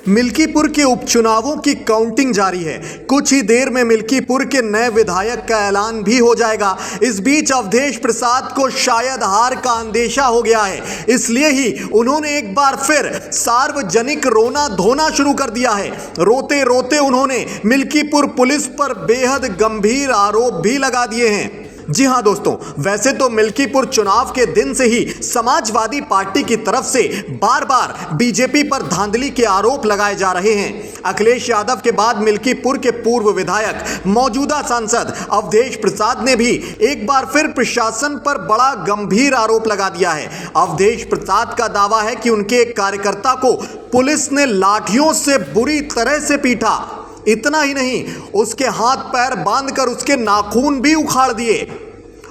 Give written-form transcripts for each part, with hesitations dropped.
मिल्कीपुर के उपचुनावों की काउंटिंग जारी है। कुछ ही देर में मिल्कीपुर के नए विधायक का ऐलान भी हो जाएगा। इस बीच अवधेश प्रसाद को शायद हार का अंदेशा हो गया है, इसलिए ही उन्होंने एक बार फिर सार्वजनिक रोना धोना शुरू कर दिया है। रोते रोते उन्होंने मिल्कीपुर पुलिस पर बेहद गंभीर आरोप भी लगा दिए हैं। जी हां दोस्तों, वैसे तो मिल्कीपुर चुनाव के दिन से ही समाजवादी पार्टी की तरफ से बार बार बीजेपी पर धांधली के आरोप लगाए जा रहे हैं। अखिलेश यादव के बाद मिल्कीपुर के पूर्व विधायक मौजूदा सांसद अवधेश प्रसाद ने भी एक बार फिर प्रशासन पर बड़ा गंभीर आरोप लगा दिया है। अवधेश प्रसाद का दावा है कि उनके एक कार्यकर्ता को पुलिस ने लाठियों से बुरी तरह से पीटा। इतना ही नहीं, उसके हाथ पैर बांधकर उसके नाखून भी उखाड़ दिए,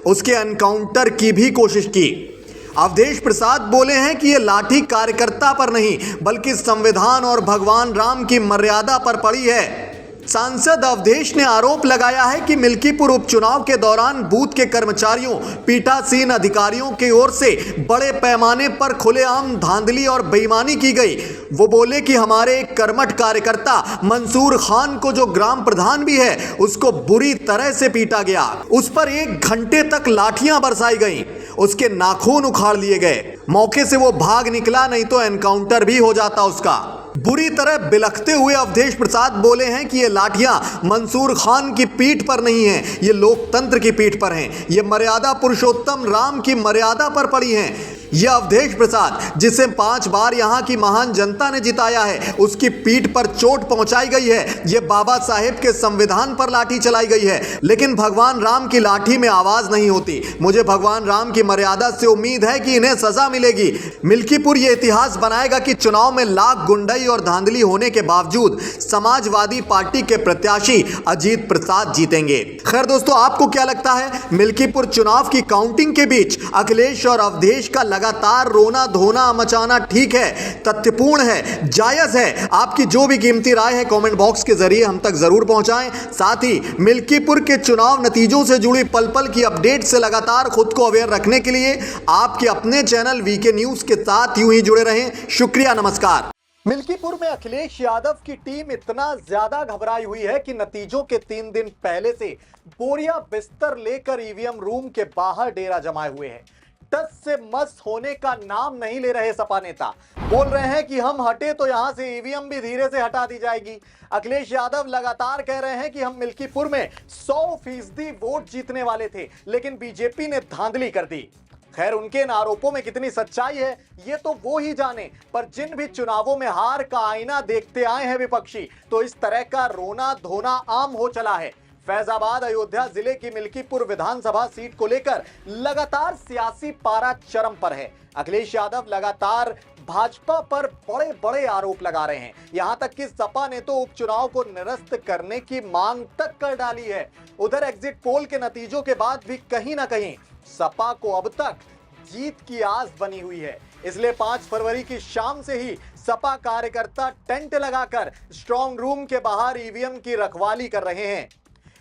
उसके एनकाउंटर की भी कोशिश की। अवधेश प्रसाद बोले हैं कि यह लाठी कार्यकर्ता पर नहीं बल्कि संविधान और भगवान राम की मर्यादा पर पड़ी है। सांसद अवधेश ने आरोप लगाया है कि मिल्कीपुर उपचुनाव के दौरान बूथ के कर्मचारियों, पीठासीन अधिकारियों की ओर से बड़े पैमाने पर खुलेआम धांधली और बेईमानी की गई। वो बोले कि हमारे एक कर्मठ कार्यकर्ता मंसूर खान को, जो ग्राम प्रधान भी है, उसको बुरी तरह से पीटा गया। उस पर 1 घंटे तक लाठियां बरसाई गईं, उसके नाखून उखाड़ लिए गए। मौके से वो भाग निकला, नहीं तो एनकाउंटर भी हो जाता उसका। बुरी तरह बिलखते हुए अवधेश प्रसाद बोले हैं कि ये लाठियां मंसूर खान की पीठ पर नहीं हैं, ये लोकतंत्र की पीठ पर हैं, ये मर्यादा पुरुषोत्तम राम की मर्यादा पर पड़ी हैं। यह अवधेश प्रसाद, जिसे 5 बार यहां की महान जनता ने जिताया है, उसकी पीठ पर चोट पहुंचाई गई है। यह बाबा साहेब के संविधान पर लाठी चलाई गई है, लेकिन भगवान राम की लाठी में आवाज नहीं होती। मुझे भगवान राम की मर्यादा से उम्मीद है कि इन्हें सजा मिलेगी। मिल्कीपुर यह इतिहास बनाएगा कि चुनाव में लाख गुंडई और धांधली होने के बावजूद समाजवादी पार्टी के प्रत्याशी अजीत प्रसाद जीतेंगे। खैर दोस्तों, आपको क्या लगता है? मिल्कीपुर चुनाव की काउंटिंग के बीच अखिलेश और अवधेश का लगातार रोना धोना मचाना ठीक है, तथ्यपूर्ण है, जायज है? आपकी जो भी कीमती राय है कमेंट बॉक्स के जरिए हम तक जरूर पहुंचाएं। साथ ही मिल्कीपुर के चुनाव नतीजों से जुड़ी पल पल की अपडेट से लगातार खुद को अवेयर रखने के लिए आपके अपने चैनल वीके न्यूज के साथ यूं ही जुड़े रहें। शुक्रिया, नमस्कार। मिल्कीपुर में अखिलेश यादव की टीम इतना ज्यादा घबराई हुई है कि नतीजों के 3 दिन पहले से बोरिया बिस्तर लेकर ईवीएम रूम के बाहर डेरा जमाए हुए हैं। टस से मस होने का नाम नहीं ले रहे सपा नेता। बोल रहे हैं कि हम हटे तो यहां से ईवीएम भी धीरे से हटा दी जाएगी। अखिलेश यादव लगातार कह रहे हैं कि हम मिल्कीपुर में 100% वोट जीतने वाले थे, लेकिन बीजेपी ने धांधली कर दी। खैर, उनके इन आरोपों में कितनी सच्चाई है ये तो वो ही जाने, पर जिन भी चुनावों में हार का आईना देखते आए हैं विपक्षी, तो इस तरह का रोना धोना आम हो चला है। फैजाबाद अयोध्या जिले की मिल्कीपुर विधानसभा सीट को लेकर लगातार सियासी पारा चरम पर है। अखिलेश यादव लगातार भाजपा पर बड़े बड़े आरोप लगा रहे हैं। यहां तक कि सपा ने तो उपचुनाव को निरस्त करने की मांग तक कर डाली है। उधर एग्जिट पोल के नतीजों के बाद भी कहीं ना कहीं सपा को अब तक जीत की आस बनी हुई है। इसलिए 5 फरवरी की शाम से ही सपा कार्यकर्ता टेंट लगाकर स्ट्रांग रूम के बाहर ईवीएम की रखवाली कर रहे हैं।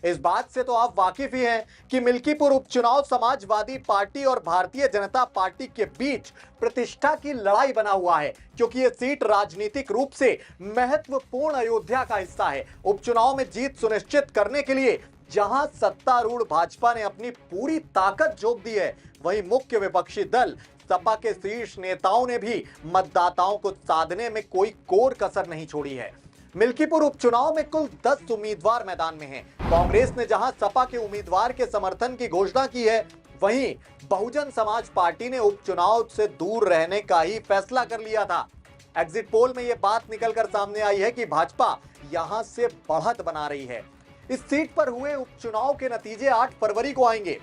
इस बात से तो आप वाकिफ ही हैं कि मिल्कीपुर उपचुनाव समाजवादी पार्टी और भारतीय जनता पार्टी के बीच प्रतिष्ठा की लड़ाई बना हुआ है, क्योंकि यह सीट राजनीतिक रूप से महत्वपूर्ण अयोध्या का हिस्सा है। उपचुनाव में जीत सुनिश्चित करने के लिए जहां सत्तारूढ़ भाजपा ने अपनी पूरी ताकत झोंक दी है, वहीं मुख्य विपक्षी दल सपा के शीर्ष नेताओं ने भी मतदाताओं को साधने में कोई कोर कसर नहीं छोड़ी है। मिल्कीपुर उपचुनाव में कुल 10 उम्मीदवार मैदान में हैं। कांग्रेस ने जहां सपा के उम्मीदवार के समर्थन की घोषणा की है, वहीं बहुजन समाज पार्टी ने उपचुनाव से दूर रहने का ही फैसला कर लिया था। एग्जिट पोल में यह बात निकलकर सामने आई है कि भाजपा यहां से बढ़त बना रही है। इस सीट पर हुए उपचुनाव के नतीजे 8 फरवरी को आएंगे।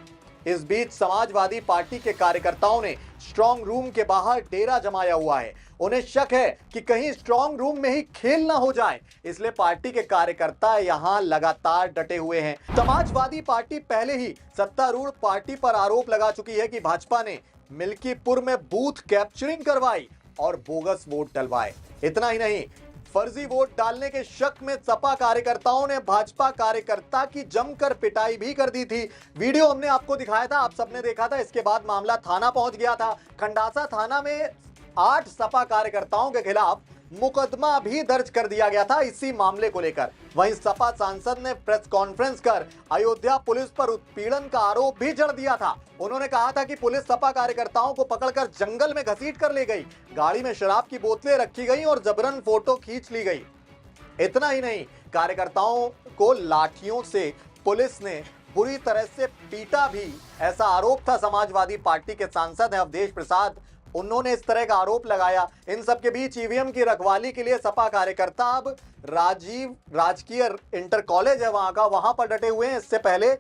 इस बीच समाजवादी पार्टी के कार्यकर्ताओं ने स्ट्रांग रूम के बाहर डेरा जमाया हुआ है। उन्हें शक है कि कहीं स्ट्रांग रूम में ही खेल ना हो जाए, इसलिए पार्टी के कार्यकर्ता यहां लगातार डटे हुए हैं। समाजवादी पार्टी पहले ही सत्तारूढ़ पार्टी पर आरोप लगा चुकी है कि भाजपा ने मिल्कीपुर में बूथ कैप्चरिंग करवाई और बोगस वोट डलवाए। इतना ही नहीं, फर्जी वोट डालने के शक में सपा कार्यकर्ताओं ने भाजपा कार्यकर्ता की जमकर पिटाई भी कर दी थी। वीडियो हमने आपको दिखाया था, आप सबने देखा था। इसके बाद मामला थाना पहुंच गया था। खंडासा थाना में 8 सपा कार्यकर्ताओं के खिलाफ मुकदमा भी दर्ज कर दिया गया था इसी मामले को लेकर। वहीं सपा सांसद ने प्रेस कॉन्फ्रेंस कर अयोध्या पुलिस पर उत्पीड़न का आरोप भी जड़ दिया था। उन्होंने कहा था कि पुलिस सपा कार्यकर्ताओं को पकड़कर जंगल में घसीट कर ले गई, गाड़ी में शराब की बोतलें रखी गई और जबरन फोटो खींच ली गई। इतना ही नहीं, कार्यकर्ताओं को लाठियों से पुलिस ने बुरी तरह से पीटा भी, ऐसा आरोप था। समाजवादी पार्टी के सांसद हैं अवधेश प्रसाद, उन्होंने इस तरह का आरोप लगाया। इन सब के बीच ईवीएम की रखवाली के लिए सपा कार्यकर्ता अब राजकीय इंटर कॉलेज है वहां का, वहां पर डटे हुए हैं। इससे पहले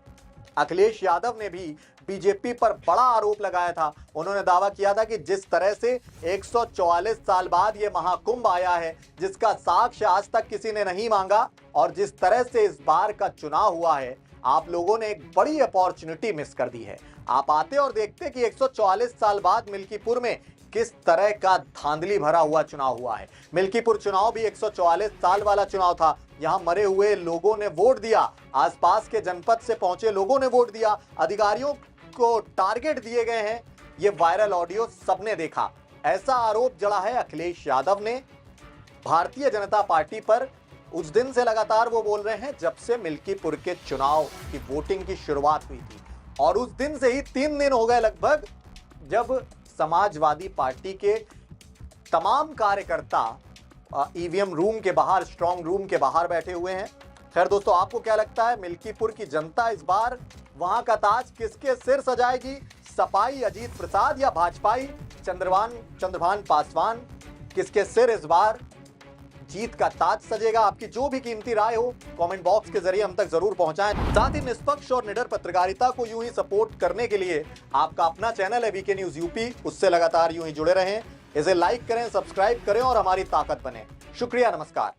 अखिलेश यादव ने भी बीजेपी पर बड़ा आरोप लगाया था। उन्होंने दावा किया था कि जिस तरह से 144 साल बाद ये महाकुंभ आया है, जिसका साक्ष्य आज तक किसी ने नहीं मांगा, और जिस तरह से इस बार का चुनाव हुआ है, आप लोगों ने एक बड़ी अपॉर्चुनिटी मिस कर दी है। आप आते और देखते कि 144 साल बाद मिल्कीपुर में किस तरह का धांधली भरा हुआ चुनाव हुआ है। मिल्कीपुर चुनाव भी 144 साल वाला चुनाव था। यहां मरे हुए लोगों ने वोट दिया, आसपास के जनपद से पहुंचे लोगों ने वोट दिया, अधिकारियों को टारगेट दिए गए हैं। ये वायरल ऑडियो सबने देखा। ऐसा आरोप जड़ा है अखिलेश यादव ने भारतीय जनता पार्टी पर। उस दिन से लगातार वो बोल रहे हैं जब से मिल्कीपुर के चुनाव की वोटिंग की शुरुआत हुई थी, और उस दिन से ही 3 दिन हो गए लगभग जब समाजवादी पार्टी के तमाम कार्यकर्ता ईवीएम रूम के बाहर, स्ट्रांग रूम के बाहर बैठे हुए हैं। खैर दोस्तों, आपको क्या लगता है, मिल्कीपुर की जनता इस बार वहां का ताज किसके सिर सजाएगी? सपाई अजीत प्रसाद या भाजपाई चंद्रभान पासवान? किसके सिर इस बार जीत का ताज सजेगा? आपकी जो भी कीमती राय हो कमेंट बॉक्स के जरिए हम तक जरूर पहुंचाएं। साथ ही निष्पक्ष और निडर पत्रकारिता को यूं ही सपोर्ट करने के लिए आपका अपना चैनल है वीके न्यूज यूपी, उससे लगातार यूं ही जुड़े रहें। इसे लाइक करें, सब्सक्राइब करें और हमारी ताकत बने। शुक्रिया, नमस्कार।